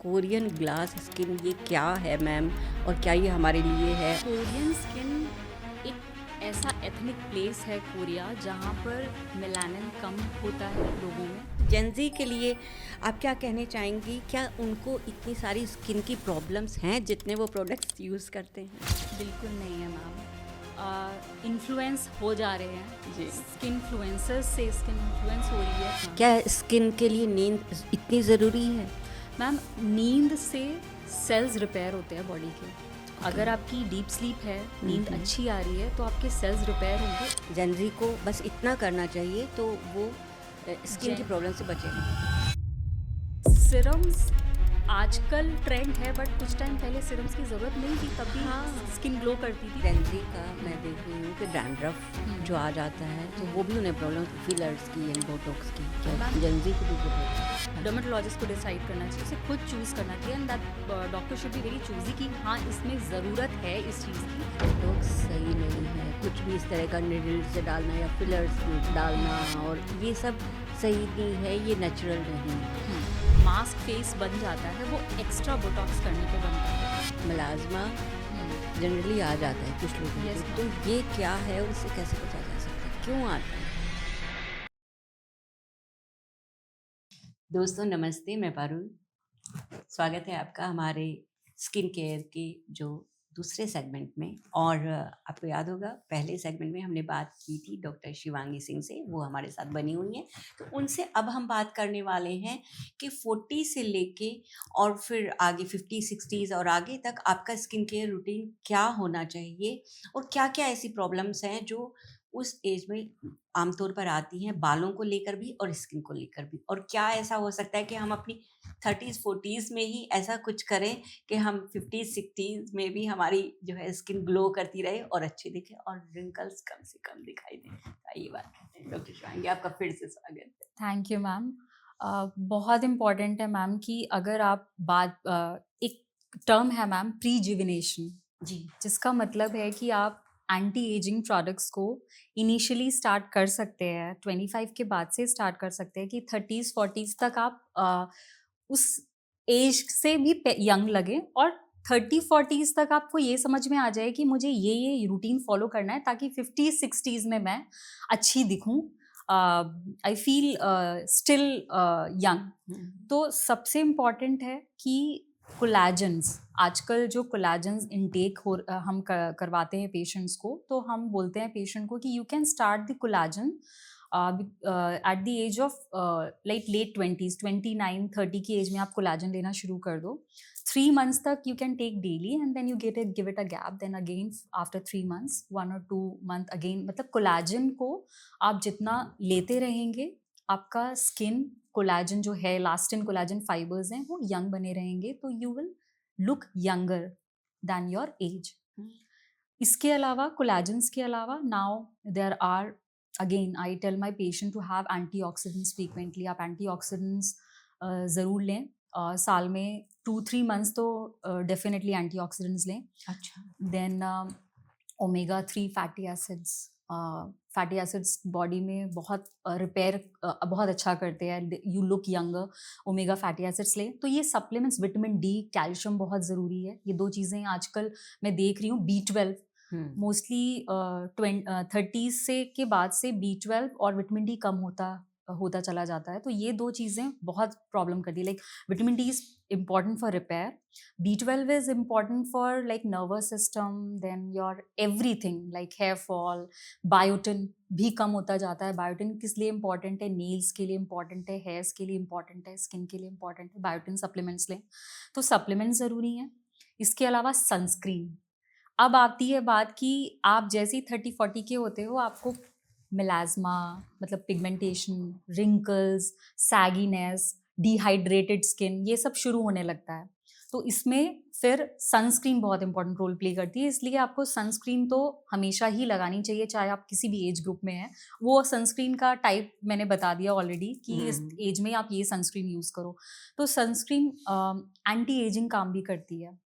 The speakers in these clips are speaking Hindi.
कोरियन ग्लास स्किन ये क्या है मैम, और क्या ये हमारे लिए है? कोरियन स्किन एक ऐसा एथनिक प्लेस है कोरिया जहाँ पर मेलानिन कम होता है लोगों में। जेंजी के लिए आप क्या कहने चाहेंगी? क्या उनको इतनी सारी स्किन की प्रॉब्लम्स हैं जितने वो प्रोडक्ट्स यूज़ करते हैं? बिल्कुल नहीं है मैम, इन्फ्लुएंस हो जा रहे हैं जी। स्किन इन्फ्लुएंसर्स से, स्किन इन्फ्लुएंस हो रही है। हाँ। क्या स्किन के लिए नींद इतनी ज़रूरी है? मैम, नींद से सेल्स रिपेयर होते हैं बॉडी के। अगर आपकी डीप स्लीप है, नींद अच्छी आ रही है, तो आपके सेल्स रिपेयर होंगे। जेंजी को बस इतना करना चाहिए तो वो स्किन की जेन प्रॉब्लम से बचेगा। सिरम्स आजकल ट्रेंड है, बट कुछ टाइम पहले सिरम्स की ज़रूरत नहीं थी, तब भी हाँ। स्किन ग्लो करती थी। जेंजी का मैं देख रही हूँ कि डैंड्रफ जो आ जाता है तो वो भी उन्हें प्रॉब्लम, फिलर्स की एंड बोटॉक्स की, क्या मैम, जेंजी को भी प्रॉब्लम? डर्मेटोलॉजिस्ट को डिसाइड करना चाहिए, उसे खुद चूज़ करना चाहिए, and that doctor should be very choosy कि हाँ, इसमें ज़रूरत है इस चीज़ की। बोटॉक्स सही नहीं है, कुछ भी इस तरह का निडल से डालना या फिलर्स डालना, और ये सब सही नहीं है, ये नेचुरल नहीं है। मास्क फेस बन जाता है, वो एक्स्ट्रा बोटॉक्स करने पे बनता है। मलाजमा जनरली आ जाता है कुछ लोगों Yes, को, तो ये क्या है और इससे कैसे बचा जा सकता है, क्यों आता है? दोस्तों नमस्ते, मैं पारुल। स्वागत है आपका हमारे स्किन केयर के जो दूसरे सेगमेंट में। और आपको याद होगा पहले सेगमेंट में हमने बात की थी डॉक्टर शिवांगी सिंह से, वो हमारे साथ बनी हुई हैं। तो उनसे अब हम बात करने वाले हैं कि 40 से लेके और फिर आगे 50-60s और आगे तक आपका स्किन केयर रूटीन क्या होना चाहिए, और क्या क्या ऐसी प्रॉब्लम्स हैं जो उस एज में आमतौर पर आती हैं, बालों को लेकर भी और स्किन को लेकर भी, और क्या ऐसा हो सकता है कि हम अपनी 30s 40s में ही ऐसा कुछ करें कि हम 50s 60s में भी हमारी जो है स्किन ग्लो करती रहे और अच्छी दिखे और रिंकल्स कम से कम दिखाई दें। तो ये बात करते हैं। डॉक्टर शिवांगी, आपका फिर से स्वागत है। Thank you ma'am. बहुत इम्पॉर्टेंट है मैम कि अगर आप एक टर्म है मैम, प्रीजुविनेशन, जी। जिसका मतलब है कि आप एंटी एजिंग प्रोडक्ट्स को इनिशियली स्टार्ट कर सकते हैं, 25 के बाद से स्टार्ट कर सकते हैं कि 30s 40s तक आप उस एज से भी यंग लगे, और 30 40s तक आपको ये समझ में आ जाए कि मुझे ये रूटीन फॉलो करना है ताकि 50s 60s में मैं अच्छी दिखूं, आई फील स्टिल यंग। तो सबसे इम्पॉर्टेंट है कि कोलैजेंस, आजकल जो कोलैजेंस इनटेक हम करवाते हैं पेशेंट्स को, तो हम बोलते हैं पेशेंट को कि you can start the collagen at the age of like late 20s, 29 30 की एज में आप कोलैजन लेना शुरू कर दो। 3 months तक you can take daily, and then you give it a gap, then again after 3 months 1 or 2 month again, मतलब कोलैजन को आप जितना लेते रहेंगे, आपका स्किन कोलैजन जो है, इलास्टिन कोलैजन फाइबर्स हैं, वो यंग बने रहेंगे, तो you will look younger than your age. इसके अलावा, कोलैजेंस के अलावा, now there are, again I tell my patient to have antioxidants frequently. आप एंटीऑक्सीडेंट्स ज़रूर लें, साल में 2-3 मंथ्स तो डेफिनेटली एंटीऑक्सीडेंट्स लें। अच्छा। Then omega 3 fatty acids body में बहुत रिपेयर बहुत अच्छा करते हैं, you look younger. Omega fatty acids लें। तो ये सप्लीमेंट्स, विटामिन डी, कैल्शियम बहुत ज़रूरी है। ये 2 चीज़ें आजकल मैं देख रही हूँ। B12 मोस्टली 30 से के बाद से B12 और विटामिन डी कम होता चला जाता है, तो ये 2 चीज़ें बहुत प्रॉब्लम करती है। Like vitamin D is important for repair, B12 is important for like nervous system, then your everything like hair fall, biotin भी कम होता जाता है। बायोटिन किस लिए इम्पॉर्टेंट है? नेल्स के लिए इम्पॉर्टेंट है, हेयर्स के लिए इम्पॉर्टेंट है, स्किन के लिए इम्पॉर्टेंट है। बायोटिन सप्लीमेंट्स लें, तो सप्लीमेंट्स ज़रूरी हैं। इसके अलावा सनस्क्रीन। अब आती है बात कि आप जैसे ही 30 40 के होते हो, आपको मिलाज्मा, मतलब pigmentation, wrinkles, sagginess, dehydrated skin, ये सब शुरू होने लगता है। तो इसमें फिर सनस्क्रीन बहुत इंपॉर्टेंट रोल प्ले करती है, इसलिए आपको सनस्क्रीन तो हमेशा ही लगानी चाहिए, चाहे आप किसी भी एज ग्रुप में हैं। वो सनस्क्रीन का टाइप मैंने बता दिया ऑलरेडी कि इस एज में आप ये सनस्क्रीन यूज़ करो। तो सनस्क्रीन एंटी एजिंग काम भी करती है।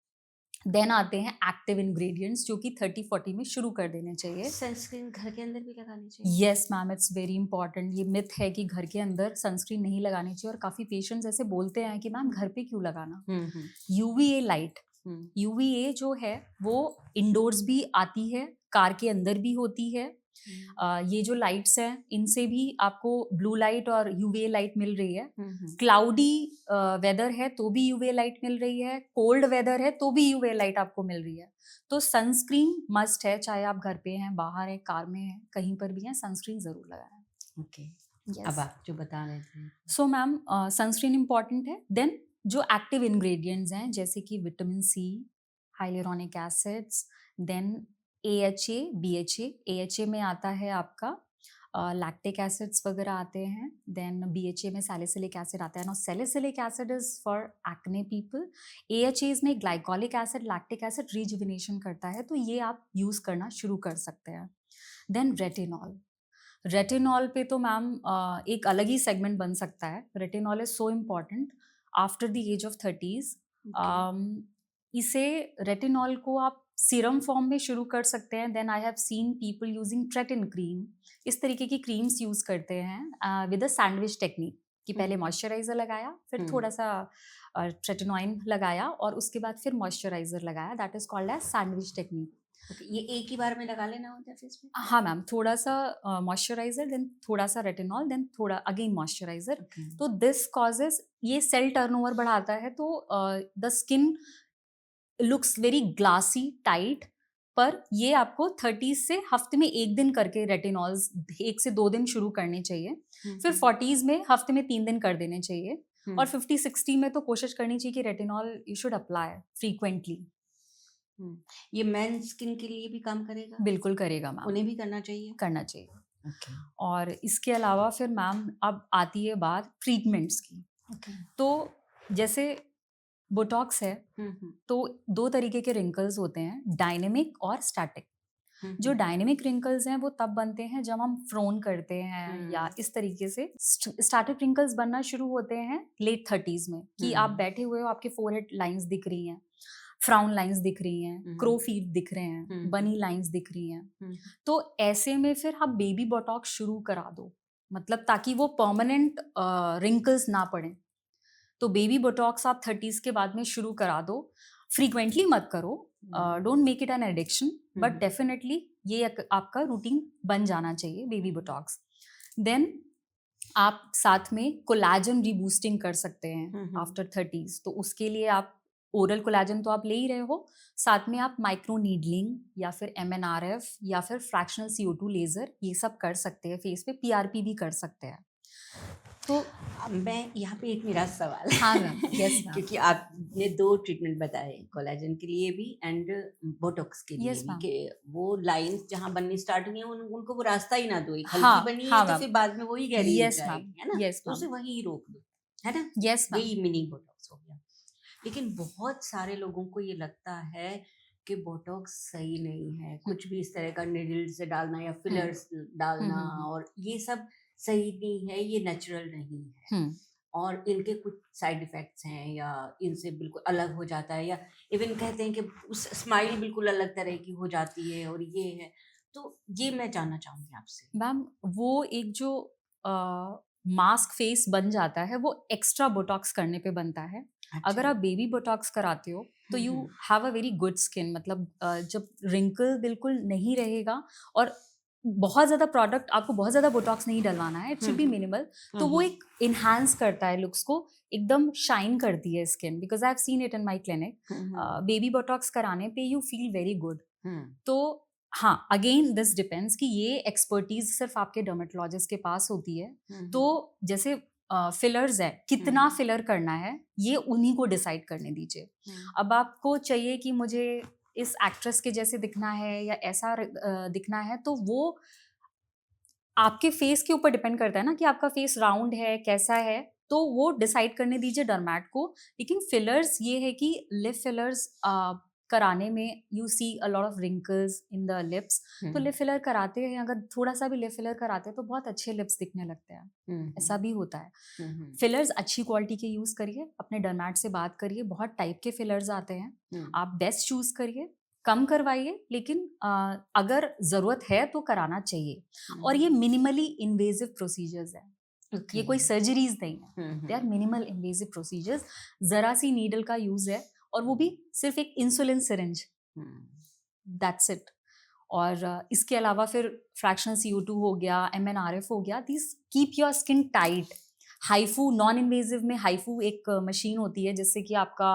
देन आते हैं एक्टिव इंग्रेडिएंट्स जो कि 30-40 में शुरू कर देने चाहिए। सनस्क्रीन घर के अंदर भी लगानी चाहिए? Yes ma'am, it's very important. ये मिथ है कि घर के अंदर सनस्क्रीन नहीं लगानी चाहिए और काफ़ी पेशेंट्स ऐसे बोलते हैं कि मैम घर पे क्यों लगाना। यूवीए लाइट, यूवीए जो है वो इंडोर्स भी आती है, कार के अंदर भी होती है। ये जो लाइट्स हैं इनसे भी आपको ब्लू लाइट और यूवीए लाइट मिल रही है। क्लाउडी वेदर है तो भी यूवीए लाइट मिल रही है, कोल्ड वेदर है तो भी यूवीए लाइट आपको मिल रही है। तो सनस्क्रीन मस्ट है, चाहे आप घर पे हैं, बाहर हैं, कार में हैं, कहीं पर भी हैं, सनस्क्रीन जरूर लगाएं। ओके, अब आप जो बता रहे थे। सो मैम, सनस्क्रीन इंपॉर्टेंट है। देन जो एक्टिव इंग्रेडिएंट्स हैं जैसे कि vitamin C, hyaluronic acids, then AHA, BHA। AHA में आता है आपका लैक्टिक एसिड्स वगैरह आते हैं। देन BHA में सैलिसिलिक एसिड आता है। No salicylic acid is for acne people. AHAs में glycolic acid, lactic acid rejuvenation करता है, तो ये आप यूज़ करना शुरू कर सकते हैं। देन रेटिनॉल, रेटिनॉल पे तो मैम एक अलग ही सेगमेंट बन सकता है। Retinol is so important after the age of 30s। इसे रेटिनॉल को आप सीरम फॉर्म में शुरू कर सकते हैं। Then I have seen people using tretinoin cream, इस तरीके की क्रीम्स यूज करते हैं विद अ सैंडविच टेक्निक कि पहले मॉइस्चराइजर लगाया, फिर थोड़ा सा ट्रेटिनॉइन लगाया और उसके बाद फिर मॉइस्चराइजर लगाया। That is called as sandwich technique. ये एक ही बार में लगा लेना होता है फेस पे? हाँ मैम, थोड़ा सा मॉइस्चराइजर, देन थोड़ा सा रेटिनॉल, देन थोड़ा अगेन मॉइस्चराइजर। तो दिस कॉजेज, ये सेल टर्नओवर बढ़ाता है, तो the skin looks very glassy, tight. पर ये आपको 30s से हफ्ते में 1 दिन करके रेटिनॉल्स 1 से 2 दिन शुरू करने चाहिए। फिर 40s में हफ्ते में 3 दिन कर देने चाहिए। और 50-60 में तो कोशिश करनी चाहिए कि retinol you should apply frequently. ये मेन स्किन के लिए भी काम करेगा? बिल्कुल करेगा मैम, उन्हें भी करना चाहिए? करना चाहिए। Okay. और इसके अलावा फिर मैम अब आती है बात ट्रीटमेंट्स की। तो जैसे बोटॉक्स है, तो 2 तरीके के रिंकल्स होते हैं, डायनेमिक और स्टैटिक। जो डायनेमिक रिंकल्स हैं वो तब बनते हैं जब हम फ्रोन करते हैं या इस तरीके से। स्टैटिक रिंकल्स बनना शुरू होते हैं लेट 30s में, कि आप बैठे हुए हो, आपके फोरहेड लाइंस दिख रही हैं, फ्राउन लाइंस दिख रही हैं, क्रो फीट दिख रहे हैं, बनी लाइंस दिख रही हैं। तो ऐसे में फिर आप बेबी बोटॉक्स शुरू करा दो, मतलब ताकि वो परमानेंट रिंकल्स ना पड़े। तो बेबी बोटॉक्स आप 30s के बाद में शुरू करा दो। फ्रीक्वेंटली मत करो, don't make it an addiction, but definitely ये आपका रूटीन बन जाना चाहिए बेबी बोटॉक्स। देन आप साथ में कोलैजन रीबूस्टिंग कर सकते हैं आफ्टर 30s। तो उसके लिए आप ओरल कोलैजन तो आप ले ही रहे हो, साथ में आप माइक्रो नीडलिंग या फिर MNRF या फिर फ्रैक्शनल CO2 लेजर, ये सब कर सकते हैं। फेस पे PRP भी कर सकते हैं। तो मैं यहाँ पे एक मेरा सवाल है। हाँ मैम, यस मैम। क्योंकि आपने 2 ट्रीटमेंट बताए, कोलेजन के लिए भी एंड बोटॉक्स के लिए भी, कि वो लाइंस जहाँ बननी स्टार्ट हुई हैं उनको वो रास्ता ही ना दो। एक हल्की बनी है तो फिर बाद में वही गहरी हो जाएगी, है ना? तो उसे वही रोक दो, है ना? यस मैम, यही मिनी बोटॉक्स हो गया। लेकिन बहुत सारे लोगों को ये लगता है कि बोटॉक्स सही नहीं है, कुछ भी इस तरह का निडल से डालना या फिलर्स डालना, और ये सब सही नहीं है, ये नेचुरल नहीं है, और इनके कुछ साइड इफेक्ट्स हैं, या इनसे बिल्कुल अलग हो जाता है, या इवन कहते हैं कि उस स्माइल बिल्कुल अलग तरह की हो जाती है, और ये है। तो ये मैं जानना चाहूँगी आपसे मैम। वो एक जो मास्क फेस बन जाता है वो एक्स्ट्रा बोटॉक्स करने पे बनता है। अगर आप बेबी बोटॉक्स कराते हो तो you have a very good skin, मतलब जब रिंकल बिल्कुल नहीं रहेगा और बहुत ज़्यादा प्रोडक्ट, आपको बहुत ज़्यादा बोटॉक्स नहीं डलवाना है, इट शुड बी मिनिमल। तो वो एक इन्हांस करता है लुक्स को, एकदम शाइन करती है skin, because I have seen it in my clinic. Baby Botox कराने पे यू फील वेरी गुड। तो हाँ, अगेन दिस डिपेंड्स कि ये एक्सपर्टीज सिर्फ आपके डर्मेटोलॉजिस्ट के पास होती है। तो जैसे फिलर्स है, कितना फिलर करना है ये उन्हीं को डिसाइड करने दीजिए। अब आपको चाहिए कि मुझे इस एक्ट्रेस के जैसे दिखना है या ऐसा दिखना है, तो वो आपके फेस के ऊपर डिपेंड करता है ना, कि आपका फेस राउंड है कैसा है, तो वो डिसाइड करने दीजिए डर्मैट को। लेकिन फिलर्स ये है कि लिप फिलर्स कराने में you see a lot of wrinkles in the lips, तो लिप फिलर कराते हैं, अगर थोड़ा सा भी लिप फिलर कराते हैं तो बहुत अच्छे लिप्स दिखने लगते हैं, ऐसा भी होता है। फिलर्स अच्छी क्वालिटी के यूज़ करिए, अपने डर्मैट से बात करिए, बहुत टाइप के फिलर्स आते हैं, आप बेस्ट चूज़ करिए, कम करवाइए, लेकिन अगर ज़रूरत है तो कराना चाहिए। और ये मिनिमली इन्वेजिव प्रोसीजर्स हैं, ये कोई सर्जरीज नहीं है, they are minimal invasive procedures. ज़रा सी नीडल का यूज़ है और वो भी सिर्फ एक इंसुलिन सिरिंज, दैट्स इट। और इसके अलावा फिर फ्रैक्शनल CO2 हो गया, MNRF हो गया, this keep your skin tight. HIFU non invasive में हाइफू एक मशीन होती है जिससे कि आपका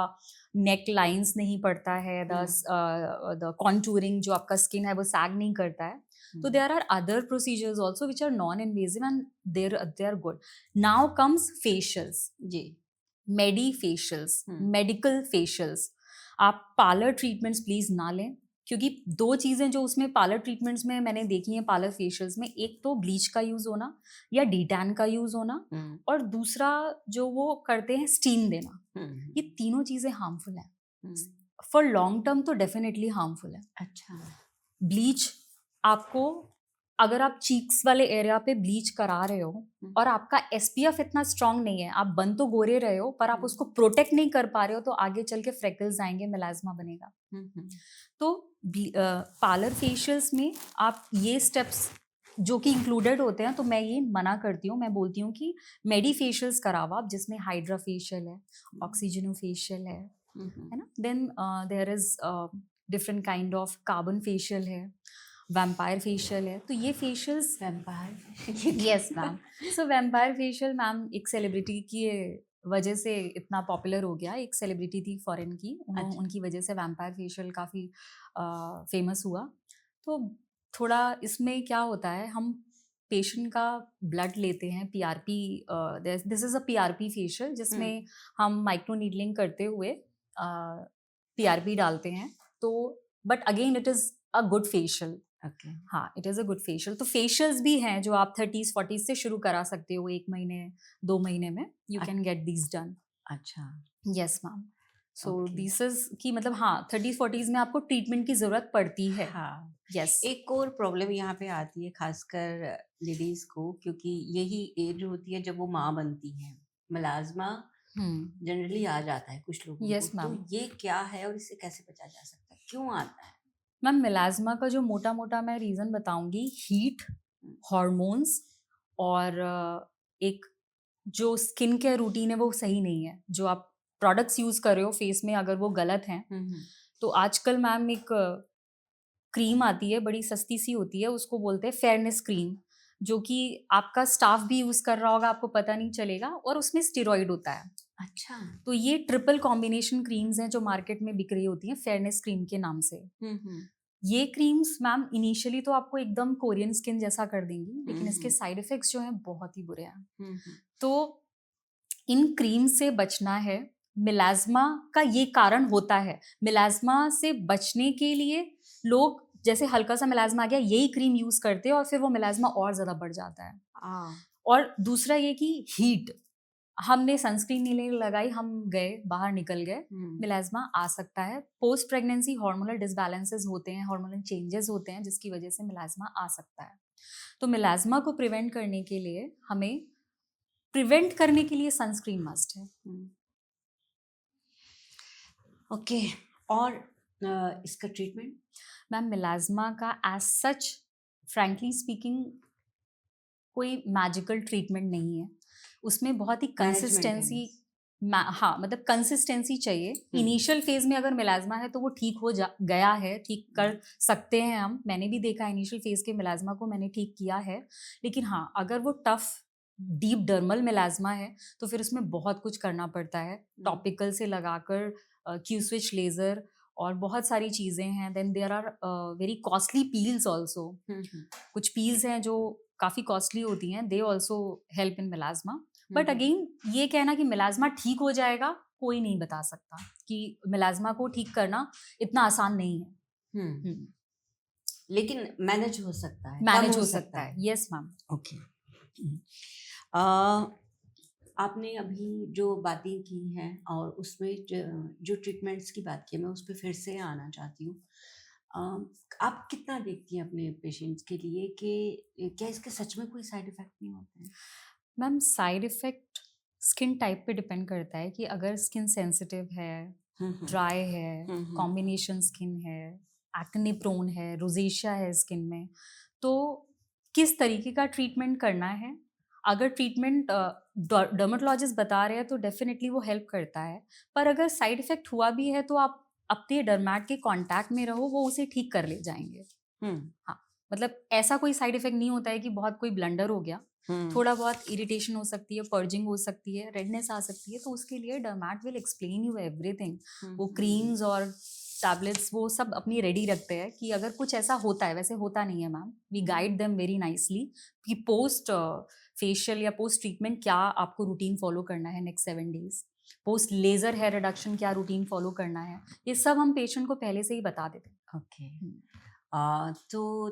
नेक लाइंस नहीं पड़ता है, द कॉन्टूरिंग जो आपका स्किन है वो सैग नहीं करता है। So there are other procedures also which are non-invasive and they are good. Now comes facials. Ji, Medi facials, medical facials. आप पार्लर ट्रीटमेंट्स प्लीज ना लें, क्योंकि दो चीजें जो उसमें पार्लर ट्रीटमेंट्स में मैंने देखी हैं, पार्लर फेशियल्स में, एक तो ब्लीच का यूज होना या डीटैन का यूज होना, और दूसरा जो वो करते हैं स्टीम देना। ये तीनों चीजें हार्मफुल हैं, फॉर लॉन्ग टर्म तो डेफिनेटली हार्मफुल है। अच्छा, ब्लीच आपको, अगर आप चीक्स वाले एरिया पे ब्लीच करा रहे हो और आपका SPF इतना स्ट्रांग नहीं है, आप बन तो गोरे रहे हो पर आप उसको प्रोटेक्ट नहीं कर पा रहे हो, तो आगे चल के फ्रेकल्स आएंगे, मेलास्मा बनेगा। तो पार्लर फेशियल्स में आप ये स्टेप्स जो कि इंक्लूडेड होते हैं, तो मैं ये मना करती हूँ, मैं बोलती हूँ कि मेडी फेशियल्स कराओ आप, जिसमें हाइड्रा फेशियल है, ऑक्सीजनो फेशियल है ना, then there is different kind of carbon facial है, वैम्पायर फेशियल है। तो ये facials, vampire, yes ma'am, so vampire facial ma'am एक सेलिब्रिटी की वजह से इतना पॉपुलर हो गया, एक सेलिब्रिटी थी फॉरेन की, उनकी वजह से वैम्पायर फेशियल काफ़ी फेमस हुआ। तो थोड़ा इसमें क्या होता है, हम पेशेंट का ब्लड लेते हैं, PRP, this is a PRP facial, जिसमें हम माइक्रो नीडलिंग करते हुए PRP डालते हैं। तो but again it is a good facial, हाँ, it is a good facial. तो फेशियल्स भी हैं जो आप 30s 40s से शुरू करा सकते हो, 1 महीने 2 महीने में you can get these done. अच्छा, yes ma'am. So this is कि मतलब हाँ, 30s 40s में आपको ट्रीटमेंट की जरूरत पड़ती है। हाँ, यस। एक और प्रॉब्लम यहाँ पे आती है खासकर लेडीज को, क्योंकि यही एज होती है जब वो माँ बनती है, मेलास्मा जनरली आ जाता है कुछ लोगों Yes, को, ma'am. तो ये क्या है और इससे कैसे बचा जा सकता है, क्यों आता है? मैम, मेलास्मा का जो मोटा मोटा मैं रीज़न बताऊंगी, हीट, हॉर्मोन्स, और एक जो स्किन केयर रूटीन है वो सही नहीं है, जो आप प्रोडक्ट्स यूज़ कर रहे हो फेस में अगर वो गलत हैं। तो आजकल मैम एक क्रीम आती है, बड़ी सस्ती सी होती है, उसको बोलते हैं फेयरनेस क्रीम, जो कि आपका स्टाफ भी यूज़ कर रहा होगा, आपको पता नहीं चलेगा, और उसमें स्टेरॉइड होता है। अच्छा, तो ये ट्रिपल कॉम्बिनेशन क्रीम्स हैं जो मार्केट में बिक रही होती हैं फेयरनेस क्रीम के नाम से। ये क्रीम्स मैम इनिशियली तो आपको एकदम कोरियन स्किन जैसा कर देंगी, लेकिन इसके साइड इफेक्ट्स जो हैं बहुत ही बुरे हैं। तो इन क्रीम से बचना है, मेलास्मा का ये कारण होता है, मेलास्मा से बचने के लिए लोग जैसे हल्का सा मेलास्मा आ गया यही क्रीम यूज करते हैं और फिर वो मेलास्मा और ज्यादा बढ़ जाता है। और दूसरा ये कि हीट, हमने सनस्क्रीन नहीं लगाई, हम गए बाहर निकल गए, मेलास्मा आ सकता है। पोस्ट प्रेगनेंसी हार्मोनल डिसबैलेंसेस होते हैं, हार्मोनल चेंजेस होते हैं, जिसकी वजह से मेलास्मा आ सकता है। तो मेलास्मा को प्रिवेंट करने के लिए हमें सनस्क्रीन मस्ट है। ओके, और इसका ट्रीटमेंट? मैम, मेलास्मा का एज सच फ्रैंकली स्पीकिंग कोई मैजिकल ट्रीटमेंट नहीं है, उसमें बहुत ही कंसिस्टेंसी, हाँ मतलब कंसिस्टेंसी चाहिए। इनिशियल फेज में अगर मेलास्मा है तो वो ठीक हो गया है, ठीक कर सकते हैं हम, मैंने भी देखा इनिशियल फेज के मेलास्मा को मैंने ठीक किया है। लेकिन हाँ, अगर वो टफ डीप डर्मल मेलास्मा है तो फिर उसमें बहुत कुछ करना पड़ता है, टॉपिकल से लगाकर क्यू स्विच लेजर और बहुत सारी चीज़ें हैं। Then there are very costly peels also, कुछ पील्स हैं जो काफ़ी कॉस्टली होती हैं, they also help in melasma. But again ये कहना कि मेलास्मा ठीक हो जाएगा, कोई नहीं बता सकता कि मेलास्मा को ठीक करना इतना आसान नहीं है। लेकिन मैनेज हो सकता है, मैनेज हो सकता है। Yes ma'am. ओके, आपने अभी जो बातें की हैं और उसमें जो ट्रीटमेंट्स की बात की है, मैं उस पे फिर से आना चाहती हूँ। आप कितना देखती हैं अपने पेशेंट्स के लिए कि क्या इसके सच में कोई साइड इफ़ेक्ट नहीं होते हैं? Ma'am side effect skin type पे डिपेंड करता है कि अगर स्किन सेंसिटिव है, हुँ, हुँ। ड्राई है, हुँ, हुँ। कॉम्बिनेशन स्किन है, एक्ने प्रोन है, रोज़ेशिया है स्किन में, तो किस तरीके का ट्रीटमेंट करना है? अगर ट्रीटमेंट डर्मेटोलॉजिस्ट बता रहे हैं तो डेफ़िनिटली वो हेल्प करता है। पर अगर साइड इफ़ेक्ट हुआ भी है तो आप अपने डर्मेट के कॉन्टैक्ट में रहो, वो उसे ठीक कर ले जाएँगे। हुँ, हाँ, मतलब ऐसा कोई साइड इफ़ेक्ट नहीं होता है कि बहुत कोई ब्लंडर हो गया, हुँ, थोड़ा बहुत इरिटेशन हो सकती है, पर्जिंग हो सकती है, रेडनेस आ सकती है, तो उसके लिए dermat will explain you everything. हुँ, वो हुँ, क्रीम्स और टैबलेट्स वो सब अपनी रेडी रखते हैं कि अगर कुछ ऐसा होता है, वैसे होता नहीं है ma'am, we guide them very nicely कि पोस्ट फेशियल या पोस्ट ट्रीटमेंट क्या आपको रूटीन फॉलो करना है next 7 days, post laser hair reduction क्या रूटीन फॉलो करना है, ये सब हम पेशेंट को पहले से ही बता देते हैं। ओके। हुँ। तो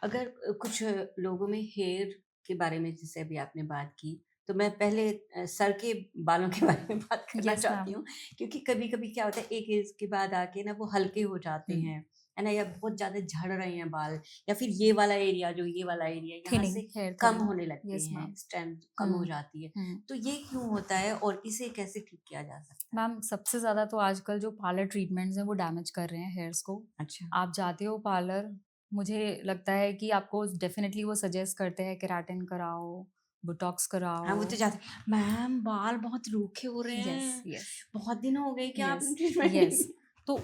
अगर कुछ लोगों में हेयर के बारे में जैसे अभी आपने बात की, तो मैं पहले सर के बालों के बारे में बात करना येस चाहती मैम। हूँ, क्योंकि कभी-कभी क्या होता है एक एज के बाद आके ना वो हल्के हो जाते हुँ। हैं, है ना? या बहुत ज़्यादा झड़ रहे हैं बाल, या फिर ये वाला एरिया जो ये वाला एरिया यहाँ थिनिंग, से हेयर कम थिनिंग। होने लगते यस हैं, मैम। स्ट्रेंथ कम हो हुँ, जाती है। हुँ। तो ये क्यों होता है और इसे कैसे ठीक किया जा सकता है? मैम सबसे ज़्यादा तो आजकल जो पार्लर ट्रीटमेंट्स हैं वो डैमेज कर रहे हैं हेयर्स को। अच्छा। आप जाते हो पार्लर, मुझे लगता है कि आपको डेफ़िनिटली वो सजेस्ट करते हैं केराटिन कराओ, बोटॉक्स हाँ, वो कराओ। तो जाते मैम बाल बहुत रूखे हो रहे यस, हैं, यस, बहुत दिन हो गए, क्या यस, आपने ट्रीटमेंट नहीं यस। की? तो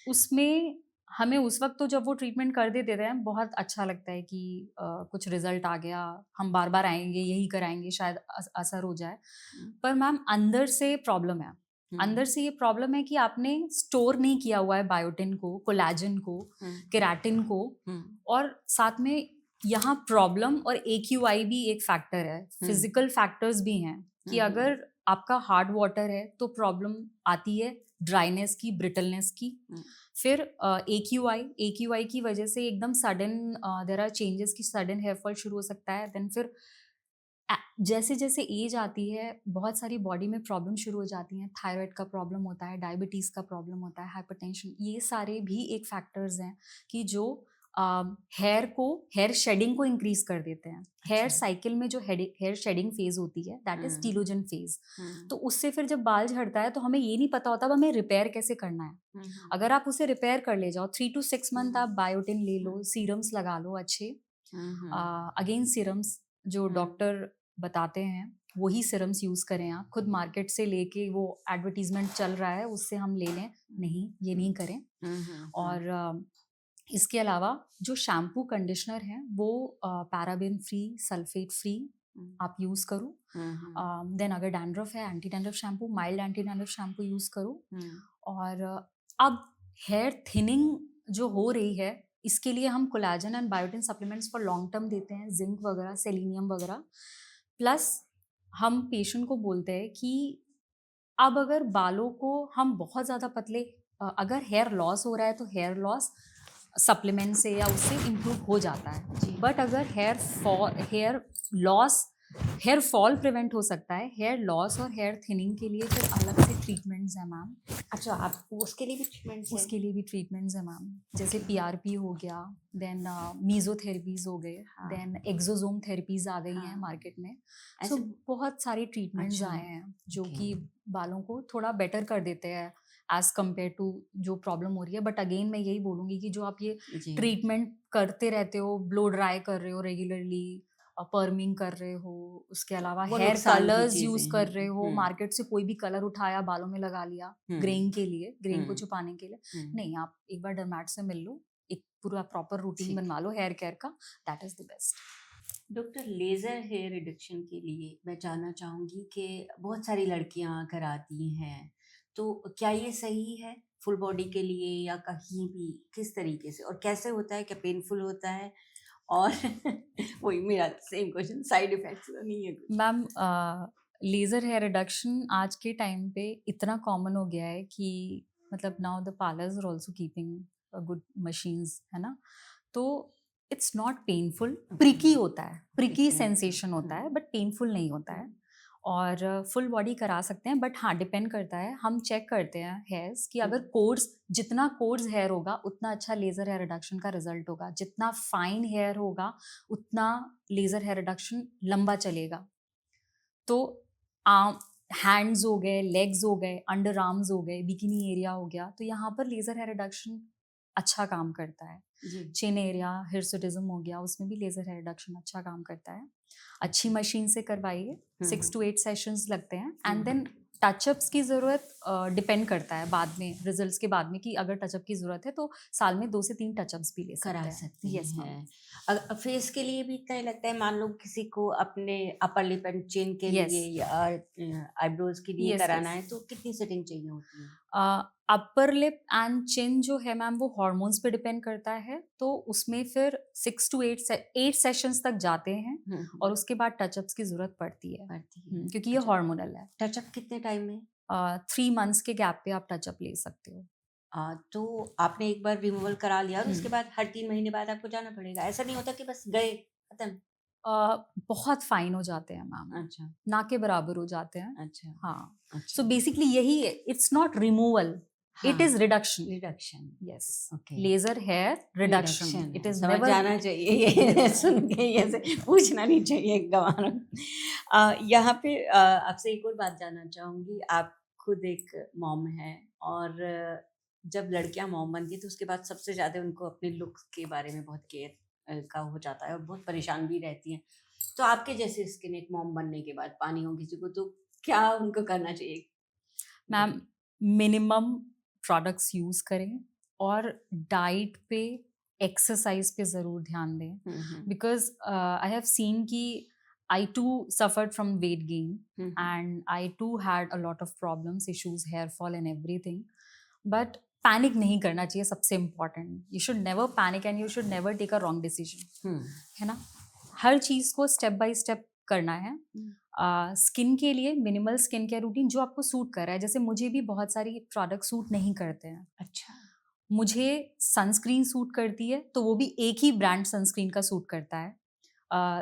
उसमें हमें उस वक़्त तो जब वो ट्रीटमेंट कर देते थे बहुत अच्छा लगता है कि कुछ रिज़ल्ट आ गया, हम बार-बार आएँगे, यही कराएँगे शायद असर हो जाए। हुँ, पर मैम अंदर से प्रॉब्लम है। हुँ, अंदर से ये प्रॉब्लम है कि आपने स्टोर नहीं किया हुआ है बायोटिन को, कोलेजन को, हुँ, केराटिन को, हुँ, और साथ में यहाँ प्रॉब्लम और एक्यूआई भी एक फैक्टर है। हुँ, फिज़िकल फैक्टर्स भी हैं कि हुँ, हुँ, अगर आपका हार्ड वाटर है तो प्रॉब्लम आती है ड्राइनेस की, ब्रिटलनेस की। हुँ, फिर एक्यूआई की वजह से एकदम सडन देयर आर चेंजेस कि सडन हेयर फॉल शुरू हो सकता है। देन फिर जैसे-जैसे एज आती है, बहुत सारी बॉडी में प्रॉब्लम शुरू हो जाती हैं। थायराइड का प्रॉब्लम होता है, डायबिटीज़ का प्रॉब्लम होता है, हाइपरटेंशन, ये सारे भी एक फैक्टर्स हैं कि जो हेयर शेडिंग को इंक्रीज़ कर देते हैं। हेयर अच्छा। साइकिल में जो हेयर शेडिंग फेज़ होती है, that is um, telogen phase. हुँ, तो उससे फिर जब बाल झड़ता है, तो हमें ये नहीं पता होता अब हमें रिपेयर कैसे करना है। हुँ, हुँ, अगर आप उसे रिपेयर कर ले जाओ, 3 टू 6 मंथ हुँ, आप बायोटिन ले लो, हुँ, सीरम्स लगा लो अच्छे। हुँ, हुँ, अगेन सीरम्स जो हुँ, डॉक्टर बताते हैं वही सीरम्स यूज़ करें आप। खुद मार्केट से लेके वो एडवर्टाइज़मेंट चल रहा है उससे हम ले लें, नहीं, ये नहीं करें। हुँ, हुँ, हुँ, और इसके अलावा जो शैम्पू कंडीशनर हैं वो पैराबेन फ्री, सल्फेट फ्री हुँ, आप यूज़ करो। हुँ, हुँ, देन अगर डैंड्रफ है, anti dandruff shampoo, mild anti dandruff shampoo use करो। हुँ, और अब हेयर थिनिंग जो हो रही है, इसके लिए हम collagen and biotin supplements for long term देते हैं, ज़िंक वगैरह, सेलेनियम वगैरह। प्लस हम पेशेंट को बोलते हैं कि अब अगर बालों को हम बहुत ज़्यादा पतले अगर हेयर लॉस हो रहा है तो हेयर लॉस सप्लीमेंट से या उससे इम्प्रूव हो जाता है। जी। बट अगर लॉस हेयर फॉल प्रिवेंट हो सकता है, हेयर लॉस और हेयर थिनिंग के लिए फिर अलग से ट्रीटमेंट्स हैं मैम। अच्छा, आप उसके लिए भी ट्रीटमेंट्स हैं? उसके लिए भी ट्रीटमेंट्स हैं मैम, जैसे ओके, पीआरपी हो गया, देन मीज़ोथेरेपीज़ हो गए, हाँ, देन एक्सोसोम थेरेपीज़ आ गई हैं हाँ, मार्केट में। सो ऐसे बहुत सारे ट्रीटमेंट्स अच्छा, आए हैं जो ओके, कि बालों को थोड़ा बेटर कर देते हैं एज़ कम्पेयर टू जो प्रॉब्लम हो रही है। बट अगेन मैं यही बोलूँगी कि जो आप ये जी, ट्रीटमेंट करते रहते हो, ब्लो ड्राई कर रहे हो रेगुलरली, पर्मिंग कर रहे हो, उसके अलावा वो हेयर नुकसान की कलर्स चीज़ें यूज़ कर हैं। रहे हो, हुँ, मार्केट से कोई भी कलर उठाया, बालों में लगा लिया, हुँ, ग्रेइंग के लिए, ग्रेइंग को हुँ, छुपाने के लिए। हुँ, नहीं, आप एक बार डर्मैट से मिल लो, एक पूरा प्रॉपर रूटीन ठीक बनवा है। लो हेयर केयर का, that is the best. Doctor, laser hair reduction के लिए मैं जानना चाहूँगी कि बहुत सारी लड़कियाँ कराती हैं, तो क्या ये सही है फुल बॉडी के लिए या कहीं भी? किस तरीके से और कैसे होता है? क्या पेनफुल होता है? और वही मेरा सेम क्वेश्चन, साइड इफ़ेक्ट्स तो नहीं है कुछ? मैम लेज़र हेयर रिडक्शन आज के टाइम पे इतना कॉमन हो गया है कि मतलब now the parlours are also keeping good machines, है ना? तो इट्स नॉट पेनफुल, प्रिकी होता है, प्रिकी Pricky, सेंसेशन होता है, बट पेनफुल नहीं होता है। और फुल बॉडी करा सकते हैं, बट हाँ डिपेंड करता है, हम चेक करते हैं हेयर्स कि अगर कोर्स, जितना कोर्स हेयर होगा उतना अच्छा लेज़र हेयर रिडक्शन का रिजल्ट होगा, जितना फाइन हेयर होगा उतना लेज़र हेयर रिडक्शन लंबा चलेगा। तो हैंड्स हो गए, लेग्स हो गए, अंडर आर्म्स हो गए, बिकिनी एरिया हो गया, तो यहाँ पर लेज़र हेयर रिडक्शन अच्छा काम करता है। जी चिन एरिया, हिर्सुटिज्म हो गया, उसमें भी लेज़र हेयर रिडक्शन अच्छा काम करता है। अच्छी मशीन से करवाइए, 6 to 8 सेशंस लगते हैं, एंड देन टचअप्स की ज़रूरत डिपेंड करता है बाद में, रिजल्ट्स के बाद में, कि अगर टचअप की ज़रूरत है तो साल में 2 से 3 टचअप्स भी ले करा सकते हैं। सकते यस मैम। हैं। फेस के लिए भी इतना ही लगता है, मान लो किसी को अपने अपर लिप एंड चिन के Yes. लिए या आईब्रोज के लिए Yes, कराना yes. है तो कितनी सेटिंग चाहिए होती है? अपर लिप एंड चिन जो है मैम वो हॉर्मोन्स पे डिपेंड करता है, तो उसमें फिर 6 to 8 सेशंस तक जाते हैं, और उसके बाद टचअप्स की ज़रूरत पड़ती है, पड़ती है। क्योंकि ये अच्छा, हार्मोनल है। टचअप कितने टाइम में? 3 मंथ्स के गैप पे आप टचअप ले सकते हो। तो आपने एक बार रिमूवल करा लिया और उसके हम्म। बाद हर 3 महीने बाद आपको जाना पड़ेगा, ऐसा नहीं होता कि बस गए खत्म? बहुत फाइन हो जाते हैं मैम, अच्छा ना के बराबर हो जाते हैं। अच्छा हाँ, अच्छा। सो बेसिकली यही है, it's not removal, it is reduction. Reduction. Yes, okay, laser hair reduction, reduction it है, इज समझ नेवर। जाना चाहिए ये सुन के, ऐसे पूछना नहीं चाहिए गंवारों। यहाँ पे आपसे एक और बात जानना चाहूँगी। आप खुद एक मॉम हैं और जब लड़कियाँ मॉम बनती हैं तो उसके बाद सबसे ज़्यादा उनको अपने लुक्स के बारे में बहुत केयर का हो जाता है और बहुत परेशान भी रहती हैं। तो आपके जैसे स्किन एक मॉम बनने के बाद पानी हो किसी को तो क्या उनको करना चाहिए? मैम, मिनिमम प्रोडक्ट्स यूज करें, और डाइट पे, एक्सरसाइज पे ज़रूर ध्यान दें, बिकॉज आई हैव सीन कि I too suffered from weight gain, and I too had a lot of problems, issues, hair fall and everything. But panic नहीं करना चाहिए, सबसे important, you should never panic and you should never take a wrong decision, है ना। हर चीज़ को स्टेप बाय स्टेप करना है। स्किन के लिए मिनिमल स्किन केयर रूटीन जो आपको सूट कर रहा है, जैसे मुझे भी बहुत सारी प्रोडक्ट सूट नहीं करते हैं। अच्छा, मुझे सनस्क्रीन सूट करती है, तो वो भी एक ही ब्रांड सनस्क्रीन का सूट करता है।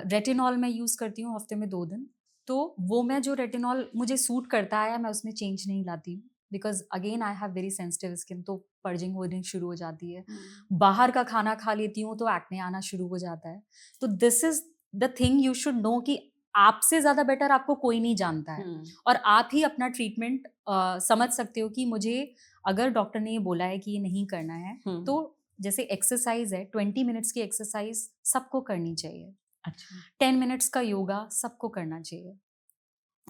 रेटिनॉल मैं यूज़ करती हूँ हफ्ते में 2 दिन, तो वो मैं जो रेटिनॉल मुझे सूट करता है मैं उसमें चेंज नहीं लाती हूँ, because again I have very sensitive skin, तो पर्जिंग होनी शुरू हो जाती है। बाहर का खाना खा लेती हूँ तो एक्ने आना शुरू हो जाता है। तो this is the thing you should know कि आपसे ज़्यादा बेटर आपको कोई नहीं जानता है, और आप ही अपना ट्रीटमेंट समझ सकते हो कि मुझे अगर डॉक्टर ने ये बोला है कि ये नहीं करना है, तो जैसे एक्सरसाइज है, 20 मिनट्स की एक्सरसाइज सबको करनी चाहिए। अच्छा, 10 मिनट्स का योगा सबको करना चाहिए।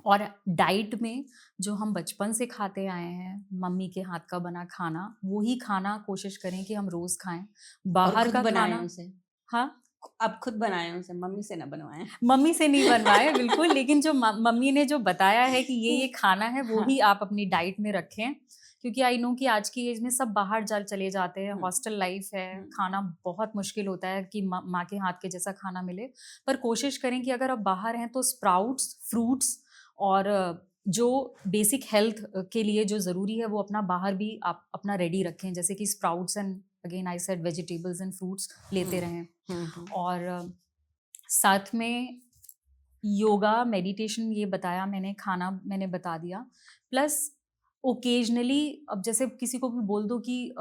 और डाइट में जो हम बचपन से खाते आए हैं, मम्मी के हाथ का बना खाना, वही खाना कोशिश करें कि हम रोज खाएं। और बाहर खुद का बनाए खाना, उसे? हाँ, आप खुद बनाए उसे, मम्मी से ना बनवाएं। मम्मी से नहीं बनवाए बिल्कुल, लेकिन जो मम्मी ने जो बताया है कि ये खाना है, वो ही आप अपनी डाइट में रखें, क्योंकि आई नो कि आज की एज में सब बाहर चले जाते हैं, हॉस्टल लाइफ है, खाना बहुत मुश्किल होता है कि माँ के हाथ के जैसा खाना मिले। पर कोशिश करें कि अगर आप बाहर हैं तो स्प्राउट्स, फ्रूट्स और जो बेसिक हेल्थ के लिए जो ज़रूरी है वो अपना बाहर भी आप अपना रेडी रखें, जैसे कि sprouts and again I said vegetables and fruits लेते रहें। और साथ में योगा, मेडिटेशन, ये बताया मैंने, खाना मैंने बता दिया, प्लस ओकेजनली अब जैसे किसी को भी बोल दो कि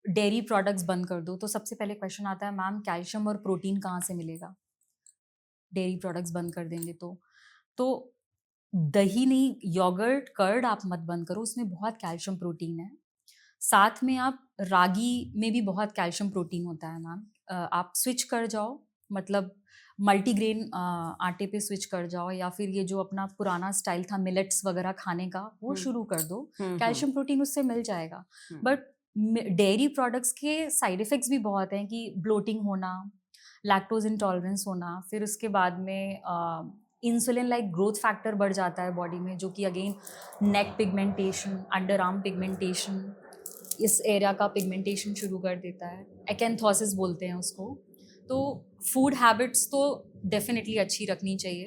डेयरी प्रोडक्ट्स बंद कर दो, तो सबसे पहले क्वेश्चन आता है, मैम कैल्शियम और प्रोटीन कहाँ से मिलेगा डेयरी प्रोडक्ट्स बंद कर देंगे तो दही नहीं, योगर्ट, कर्ड आप मत बंद करो, उसमें बहुत कैल्शियम प्रोटीन है। साथ में आप रागी में भी बहुत कैल्शियम प्रोटीन होता है मैम, आप स्विच कर जाओ, मतलब मल्टीग्रेन आटे पे स्विच कर जाओ, या फिर ये जो अपना पुराना स्टाइल था मिलेट्स वगैरह खाने का, वो शुरू कर दो, कैल्शियम प्रोटीन उससे मिल जाएगा। बट डेयरी प्रोडक्ट्स के साइड इफ़ेक्ट्स भी बहुत हैं, कि ब्लोटिंग होना, लैक्टोज इंटॉलरेंस होना, फिर उसके बाद में इंसुलिन लाइक ग्रोथ फैक्टर बढ़ जाता है बॉडी में, जो कि अगेन नेक पिगमेंटेशन, अंडर आर्म पिगमेंटेशन, इस एरिया का पिगमेंटेशन शुरू कर देता है, एक्एंथोसिस बोलते हैं उसको। तो फूड हैबिट्स तो डेफिनेटली अच्छी रखनी चाहिए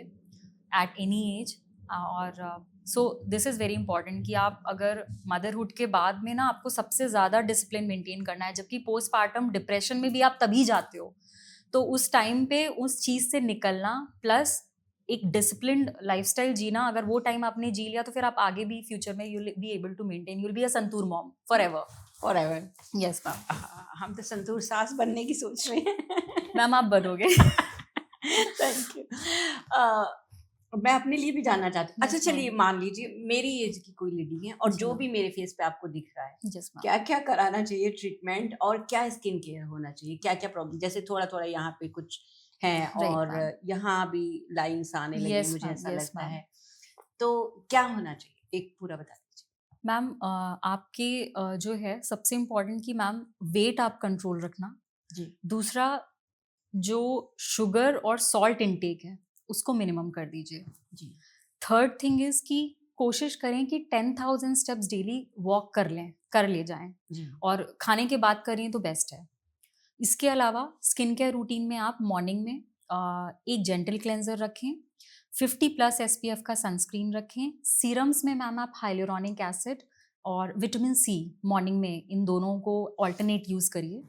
एट एनी एज। और so this is very important कि आप अगर मदरहुड के बाद में ना आपको सबसे ज़्यादा डिसिप्लिन मेंटेन करना है, जबकि पोस्टपार्टम डिप्रेशन में भी आप तभी जाते हो तो उस टाइम पे उस चीज से निकलना प्लस एक डिसिप्लिन्ड लाइफस्टाइल जीना, अगर वो टाइम आपने जी लिया तो फिर आप आगे भी फ्यूचर में you will be able to maintain, you will be a Santoor mom forever. Forever. Yes ma'am. हम तो संतूर सास बनने की सोच रहे हैं। मैम आप बनोगे। Thank you. मैं अपने लिए भी जानना चाहती हूँ। अच्छा Yes, चलिए, ma'am. मान लीजिए मेरी एज की कोई लेडी है और जी, जो ma'am. भी मेरे फेस पे आपको दिख रहा है, यस मैम। क्या क्या कराना चाहिए ट्रीटमेंट, और क्या स्किन केयर होना चाहिए, क्या क्या प्रॉब्लम, जैसे थोड़ा थोड़ा यहाँ पे कुछ है राइट और मैम। यहाँ भी लाइंस आने लगी हैं, यस मुझे मैम, ऐसा यस लगता मैम। है, तो क्या होना चाहिए, एक पूरा बता दीजिए। मैम आपके जो है सबसे इम्पोर्टेंट कि मैम वेट आप कंट्रोल रखना। जी दूसरा, जो शुगर और सॉल्ट इनटेक है उसको मिनिमम कर दीजिए। जी थर्ड थिंग इज कि कोशिश करें कि 10,000 स्टेप्स डेली वॉक कर ले जाएं, जी और खाने के बाद करें तो बेस्ट है। इसके अलावा स्किन केयर रूटीन में आप मॉर्निंग में एक जेंटल क्लेंजर रखें, 50+ SPF का सनस्क्रीन रखें। सीरम्स में मैम आप हाइलुरोनिक एसिड और विटामिन सी मॉर्निंग में, इन दोनों को ऑल्टरनेट यूज़ करिए।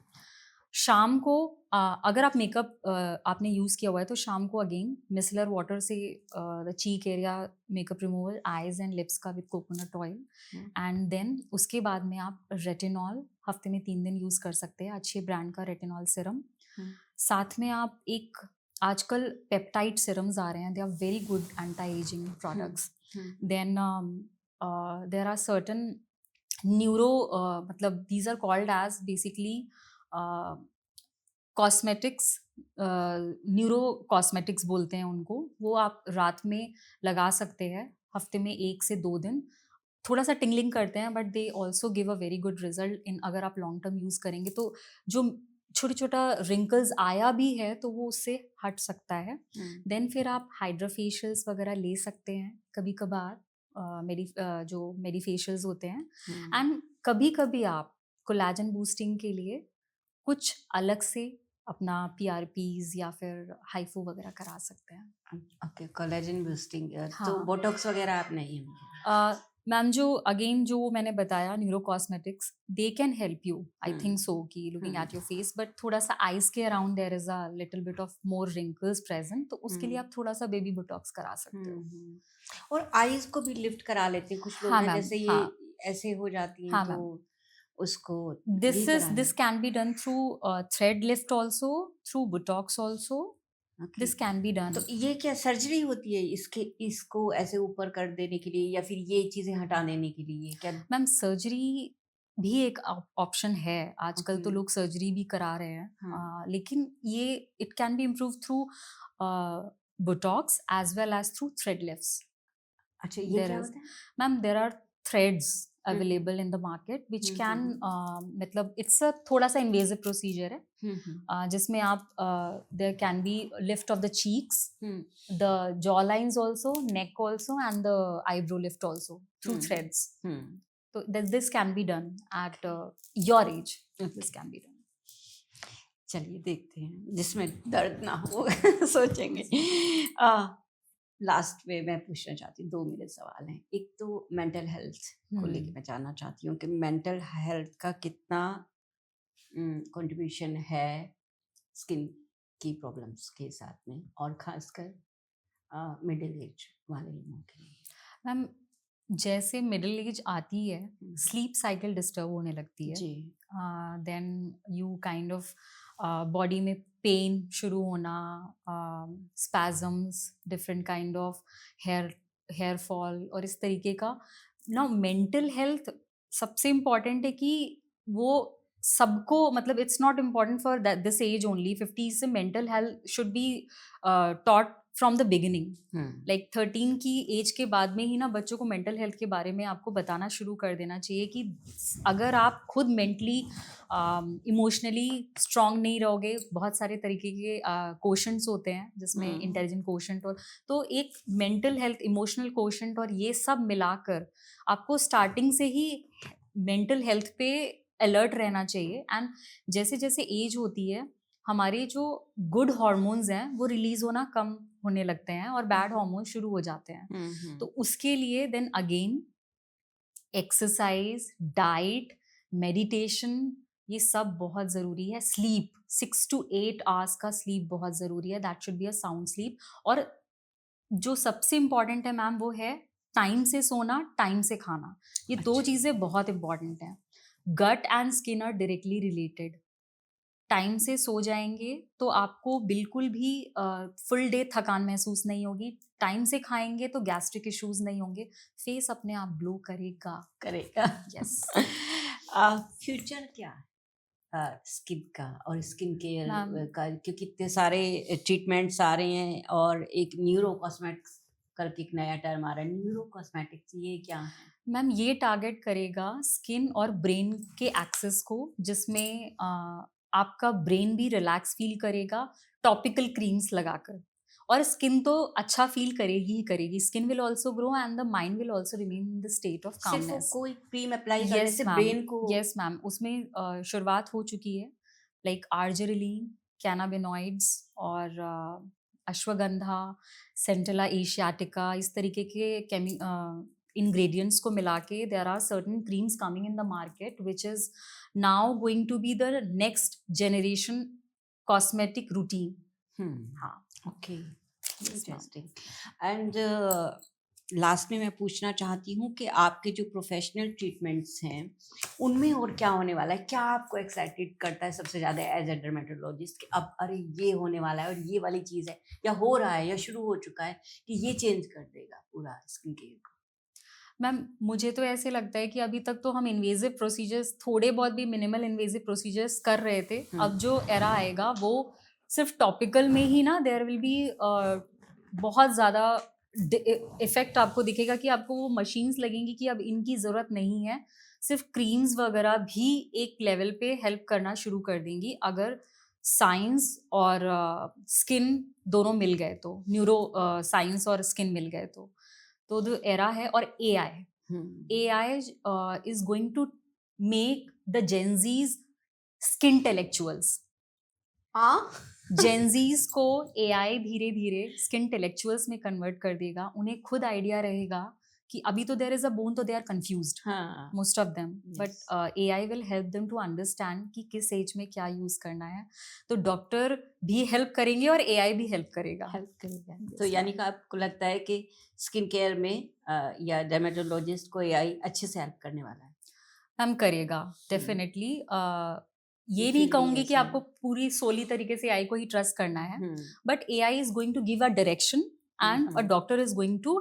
शाम को अगर आप मेकअप आपने यूज़ किया हुआ है तो शाम को अगेन मिसलर वाटर से the cheek area makeup removal, eyes and lips का with coconut oil, and then उसके बाद में आप रेटिनॉल हफ्ते में 3 दिन यूज़ कर सकते हैं, अच्छे ब्रांड का रेटिनॉल सिरम। साथ में आप एक आजकल पेप्टाइड सिरम्स आ रहे हैं, they are very good anti ageing products. Then there are certain neuro, मतलब these are called as basically cosmetics, neuro cosmetics बोलते हैं उनको। वो आप रात में लगा सकते हैं हफ्ते में 1 से 2 दिन। थोड़ा सा टिंगलिंग करते हैं but they also give a very good result in, अगर आप लॉन्ग टर्म यूज़ करेंगे तो जो छोटा छोटा रिंकल्स आया भी है तो वो उससे हट सकता है। देन फिर आप हाइड्रा फेशियल्स वगैरह ले सकते हैं कभी कभार, जो मेरी फेशियल्स होते हैं। एंड कभी कभी आप कोलेजन बूस्टिंग के लिए कुछ अलग से अपना PRPs या फिर हाइफू वगैरह करा सकते हैं। Okay, collagen boosting. तो हाँ बोटॉक्स वगैरह आप नहीं होंगे? मैम, जो अगेन जो मैंने बताया neuro cosmetics, they can help you, I think so, कि looking at your face, but थोड़ा सा आईज के around there is a little bit of more wrinkles present, तो उसके लिए आप थोड़ा सा बेबी बोटॉक्स करा सकते हो। और आईज को भी लिफ्ट करा लेते हैं कुछ लोग हाँ ना, मैम, जैसे ये हाँ ऐसे हो जाती हैं हाँ तो मैम। उसको भी दिस कराना। Can be done through thread lift also, through Botox also, okay, this can be done. तो ये क्या सर्जरी होती है इसके, इसको ऐसे ऊपर कर देने के लिए, या फिर ये चीजें हटा देने के लिए क्या? मैम सर्जरी भी एक ऑप्शन है, आजकल ओके, तो लोग सर्जरी भी करा रहे हैं। हाँ, लेकिन ये it can be improve through botox as well as through thread lifts. अच्छा ये देर क्या इज होता है? Ma'am, there are threads hmm available in the market which hmm can, hmm मतलब इट्स अ थोड़ा सा इन्वेजिव प्रोसीजर है, हम्म जिसमें आप there can be lift of the cheeks, hmm the jaw lines also, neck also, and the eyebrow lift also through hmm threads. Hmm So this can be done at your age. Okay. This can be done. चलिए देखते हैं जिसमें दर्द ना हो। सोचेंगे। लास्ट में मैं पूछना चाहती हूँ, 2 मेरे सवाल हैं। एक तो मेंटल हेल्थ को लेके मैं जानना चाहती हूँ कि मेंटल हेल्थ का कितना कंट्रीब्यूशन है स्किन की प्रॉब्लम्स के साथ में, और खासकर मिडिल एज वाले लोगों के लिए। मैम, जैसे मिडिल एज आती है, स्लीप साइकिल डिस्टर्ब होने लगती है, जी then you kind of body में पेन शुरू होना, spasms, different kind of hair fall, और इस तरीके का ना। मेंटल हेल्थ सबसे इम्पॉर्टेंट है कि वो सबको, मतलब it's not important for this age only, 50 से mental health should be taught from the beginning. Like 13 की एज के बाद में ही ना बच्चों को मेंटल हेल्थ के बारे में आपको बताना शुरू कर देना चाहिए कि अगर आप खुद मेंटली इमोशनली स्ट्रांग नहीं रहोगे, बहुत सारे तरीके के क्वेश्चंस होते हैं जिसमें इंटेलिजेंट क्वेश्चंट, और तो एक मेंटल हेल्थ, इमोशनल क्वेश्चंट और ये सब मिलाकर आपको स्टार्टिंग से ही मेंटल हेल्थ पे अलर्ट रहना चाहिए। एंड जैसे जैसे एज होती है, हमारे जो गुड हार्मोन्स हैं वो रिलीज होना कम होने लगते हैं और बैड हार्मोन शुरू हो जाते हैं। तो उसके लिए then again exercise, diet, meditation, ये सब बहुत ज़रूरी है। स्लीप 6 to 8 आवर्स का स्लीप बहुत ज़रूरी है, that should be a sound sleep. और जो सबसे इम्पॉर्टेंट है मैम वो है टाइम से सोना, टाइम से खाना। ये दो अच्छा। चीज़ें बहुत इम्पॉर्टेंट हैं। Gut and skin are directly related. Time से सो जाएंगे तो आपको बिल्कुल भी फुल डे थकान महसूस नहीं होगी। टाइम से खाएंगे तो गैस्ट्रिक इश्यूज नहीं होंगे। फेस अपने आप ग्लो करेगा। करेगा। यस फ्यूचर क्या है स्किन का और स्किन केयर मैम। का, क्योंकि इतने सारे ट्रीटमेंट्स आ रहे हैं और एक न्यूरो कॉस्मेटिक्स करके एक नया टर्म आ रहा है, न्यूरो कॉस्मेटिक्स ये क्या है? मैम ये टारगेट करेगा स्किन और ब्रेन के एक्सेस को, जिसमें आपका ब्रेन भी रिलैक्स फील करेगा टॉपिकल क्रीम्स लगाकर। और स्किन तो अच्छा फील करेगी ही करेगी। Skin will also grow and the mind will also remain in the state of सिर्फ वो कामनेस। कोई क्रीम अप्लाई करने यस से मैम, ब्रेन को? यस मैम, उसमें शुरुआत हो चुकी है। लाइक आर्जेरिलीन, कैनाबिनॉइड्स और अश्वगंधा, सेंटेला एशियाटिका, इस तरीके के ingredients को मिला के there are certain creams coming in the market which is now going to be the next generation cosmetic routine. हाँ, okay, yes ma'am. Interesting. And last में मैं पूछना चाहती हूँ कि आपके जो प्रोफेशनल ट्रीटमेंट्स हैं उनमें और क्या होने वाला है? क्या आपको एक्साइटेड करता है सबसे ज़्यादा एज ए डर्मेटोलॉजिस्ट कि अब अरे ये होने वाला है और ये वाली चीज़ है, या हो रहा है या शुरू हो चुका है कि ये चेंज कर देगा पूरा स्किन केयर को? मैम मुझे तो ऐसे लगता है कि अभी तक तो हम इन्वेजिव प्रोसीजर्स, थोड़े बहुत भी मिनिमल इन्वेजिव प्रोसीजर्स कर रहे थे। अब जो एरा आएगा वो सिर्फ टॉपिकल में ही ना, देयर विल बी बहुत ज़्यादा इफेक्ट आपको दिखेगा कि आपको वो मशीन्स लगेंगी कि अब इनकी ज़रूरत नहीं है। सिर्फ क्रीम्स वगैरह भी एक लेवल पे हेल्प करना शुरू कर देंगी अगर साइंस और स्किन दोनों मिल गए तो, न्यूरो साइंस और स्किन मिल गए तो जो एरा है। और AI is going to make the Gen Z's skintellectuals. हाँ। Gen Z's को AI धीरे धीरे skintellectuals में कन्वर्ट कर देगा। उन्हें खुद आइडिया रहेगा कि अभी तो there is a bone, तो they are confused, हाँ, most of them. But yes. AI will help them to understand कि किस एज में क्या यूज करना है। तो डॉक्टर भी हेल्प करेंगे और AI भी हेल्प करेगा। हेल्प करेगा। Yes, तो यानी ma'am. कि आपको लगता है कि स्किन केयर में या डर्मेटोलॉजिस्ट को एआई अच्छे से हेल्प करने वाला है? हम करेगा डेफिनेटली। ये नहीं फील्ड ही कहूंगी कि ऐसी है। आपको पूरी सोली तरीके से AI को ही ट्रस्ट करना है, hmm, but AI is going to give a direction and a hmm. Doctor is going to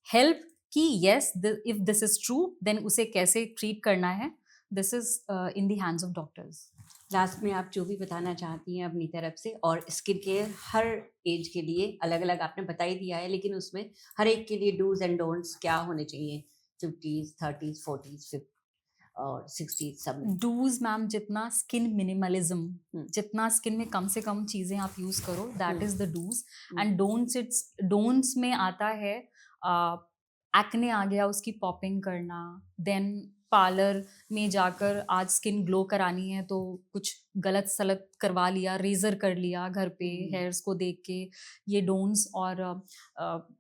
help कि yes if this is true then उसे कैसे ट्रीट करना है। This is in the hands of doctors. Last में आप जो भी बताना चाहती हैं अपनी तरफ से, और स्किन केयर हर एज के लिए अलग अलग आपने बता ही दिया है, लेकिन उसमें हर एक के लिए डूज एंड डोंट्स क्या होने चाहिए 50s 30s 40s 50 और 60s सब में? डूज मैम, जितना स्किन मिनिमलिज्म, जितना स्किन में कम से कम चीजें आप यूज करो, that is the do's. And don'ts में आता है एक्ने आ गया, उसकी पॉपिंग करना, देन पार्लर में जाकर आज स्किन ग्लो करानी है तो कुछ गलत सलत करवा लिया, रेजर कर लिया घर पे हेयर्स को देख के, ये डोंट्स। और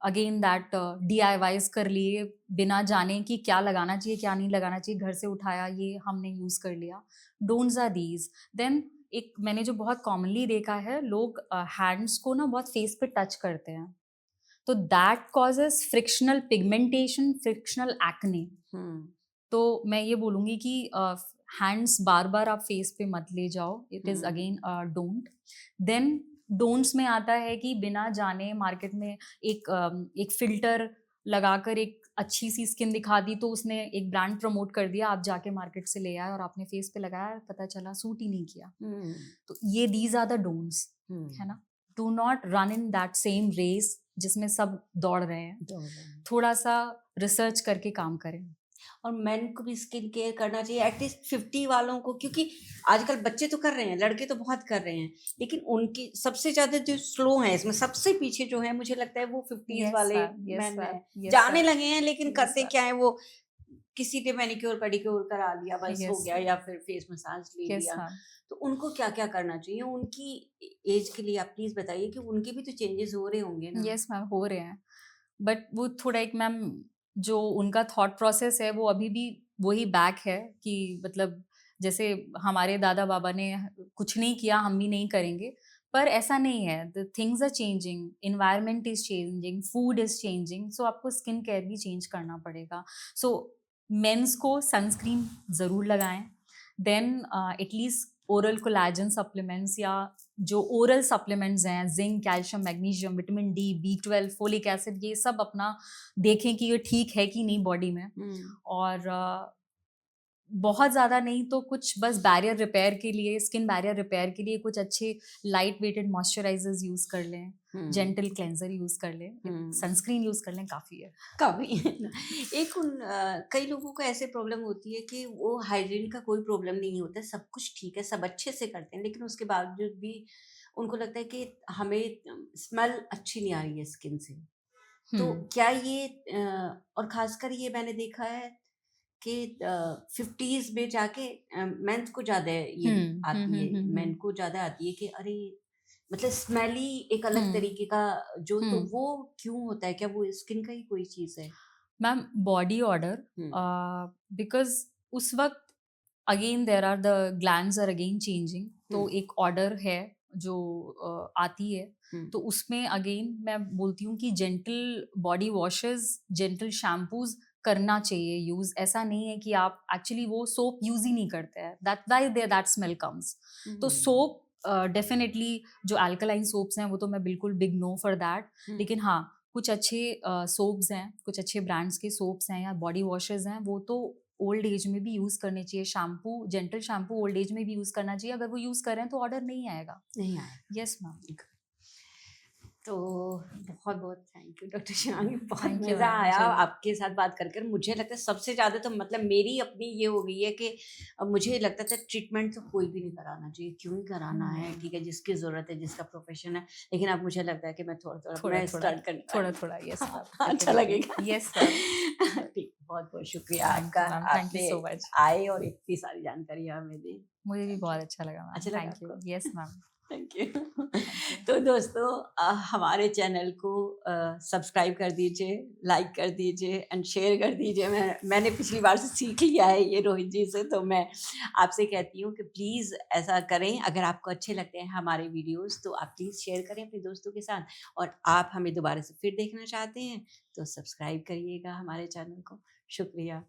अगेन दैट DIYs कर लिए बिना जाने कि क्या लगाना चाहिए क्या नहीं लगाना चाहिए, घर से उठाया ये हमने यूज कर लिया। Don'ts are these. देन एक मैंने जो बहुत कॉमनली देखा है, लोग हैंड्स को ना बहुत फेस पे टच करते हैं, तो that causes frictional pigmentation, frictional acne. तो मैं ये बोलूँगी कि हैंड्स बार बार आप फेस पे मत ले जाओ, it is again don't. Then don'ts में आता है कि बिना जाने मार्केट में एक फिल्टर लगाकर एक अच्छी सी स्किन दिखा दी, तो उसने एक ब्रांड प्रमोट कर दिया, आप जाके मार्केट से ले आए और आपने फेस पे लगाया, पता चला सूट ही नहीं किया। तो ये दीज आर द डोंट्स, है ना। Do not run in that same race जिसमें सब दौड़ रहे हैं। थोड़ा सा रिसर्च करके काम करें। और मेन को भी स्किन केयर करना चाहिए एटलीस्ट 50 वालों को, क्योंकि आजकल बच्चे तो कर रहे हैं, लड़के तो बहुत कर रहे हैं, लेकिन उनकी सबसे ज्यादा जो स्लो है इसमें, सबसे पीछे जो है मुझे लगता है वो 50s वाले मैन है। जाने लगे हैं लेकिन करते क्या है, वो किसी ने मैनिक्योर पेडिक्योर करा लिया बस हो गया, या फिर फेस मसाज ले लिया। तो उनको क्या क्या करना चाहिए उनकी एज के लिए? आप प्लीज बताइए कि उनके भी तो चेंजेस हो रहे होंगे ना। यस मैम, हो रहे हैं, बट वो थोड़ा एक मैम जो उनका थॉट प्रोसेस है वो अभी भी वही बैक है कि मतलब जैसे हमारे दादा बाबा ने कुछ नहीं किया, हम भी नहीं करेंगे, पर ऐसा नहीं है। The things are changing, environment is changing, food is changing, so आपको स्किन केयर भी चेंज करना पड़ेगा। सो मेंस को सनस्क्रीन ज़रूर लगाएं, then at least oral collagen supplements या जो ओरल सप्लीमेंट्स हैं, zinc, calcium, magnesium, vitamin D, B12, folic acid, ये सब अपना देखें कि ये ठीक है कि नहीं बॉडी में। और बहुत ज़्यादा नहीं तो कुछ बस बैरियर रिपेयर के लिए, स्किन बैरियर रिपेयर के लिए कुछ अच्छे लाइट वेटेड मॉइस्चराइजर्स यूज़ कर लें, जेंटल क्लेंजर यूज़ कर लें, सनस्क्रीन यूज़ कर लें, काफ़ी है। काफ़ी एक कई लोगों को ऐसे प्रॉब्लम होती है कि वो हाइजीन का कोई प्रॉब्लम नहीं होता है, सब कुछ ठीक है, सब अच्छे से करते हैं, लेकिन उसके बावजूद भी उनको लगता है कि हमें स्मेल अच्छी नहीं आ रही है स्किन से। तो क्या ये और ख़ासकर ये मैंने देखा है कि 50s में जाके मेंस को ज़्यादा ये आती है, मेन को ज़्यादा आती है कि अरे मतलब स्मेली एक अलग तरीके का जो, तो वो क्यों होता है? क्या वो स्किन का ही कोई चीज़ है? मैम बॉडी ऑर्डर, बिकॉज उस वक्त again there are the glands are again changing, तो एक ऑर्डर है जो आती है, तो उसमें अगेन मैं बोलती हूँ कि gentle body washes, gentle shampoos करना चाहिए यूज। ऐसा नहीं है कि आप एक्चुअली वो सोप यूज ही नहीं करते हैं, that why there that smell comes. तो सोप डेफिनेटली जो अल्कलाइन सोप्स हैं वो तो मैं बिल्कुल बिग नो फॉर दैट, लेकिन हाँ कुछ अच्छे सोप्स हैं, कुछ अच्छे ब्रांड्स के सोप्स हैं या बॉडी वॉशेस हैं, वो तो ओल्ड एज में भी यूज़ करने चाहिए। Shampoo, gentle shampoo old age में भी यूज़ करना चाहिए। अगर वो यूज़ कर रहे हैं तो ऑर्डर नहीं आएगा। नहीं आएगा। Yes ma'am. तो बहुत-बहुत थैंक यू डॉक्टर शिवांगी, बहुत थैंक यू मज़ा मैम, आया मुझे आपके साथ बात कर। मुझे लगता है सबसे ज़्यादा तो मतलब मेरी अपनी ये हो गई है कि मुझे लगता था ट्रीटमेंट तो कोई भी नहीं कराना चाहिए, क्यों ही कराना है, ठीक है जिसकी ज़रूरत है, जिसका प्रोफ़ेशन है। लेकिन अब मुझे लगता है कि मैं थोड़ा-थोड़ा मैं थोड़ा-थोड़ा, स्टार्ट करने वाली हूँ। थोड़ा-थोड़ा, यस मैम, अच्छा डेफिनिटली। लगेगा। Yes ma'am. ठीक, बहुत-बहुत शुक्रिया थैंक आपका, यू मैम, थैंक यू आपने सो मच। आए और इतनी सारी जानकारी हमें दी। मुझे भी थैंक बहुत यू। अच्छा लगा मैम, अच्छा लगा थैंक यू। आपको? Yes ma'am, thank you. Thank you. तो दोस्तों हमारे चैनल को सब्सक्राइब कर दीजिए, लाइक कर दीजिए एंड शेयर कर दीजिए। मैंने पिछली बार से सीख लिया है ये रोहित जी से, तो मैं आपसे कहती हूँ कि प्लीज़ ऐसा करें। अगर आपको अच्छे लगते हैं हमारे वीडियोस तो आप प्लीज़ शेयर करें अपने दोस्तों के साथ, और आप हमें दोबारा से फिर देखना चाहते हैं तो सब्सक्राइब करिएगा हमारे चैनल को। शुक्रिया।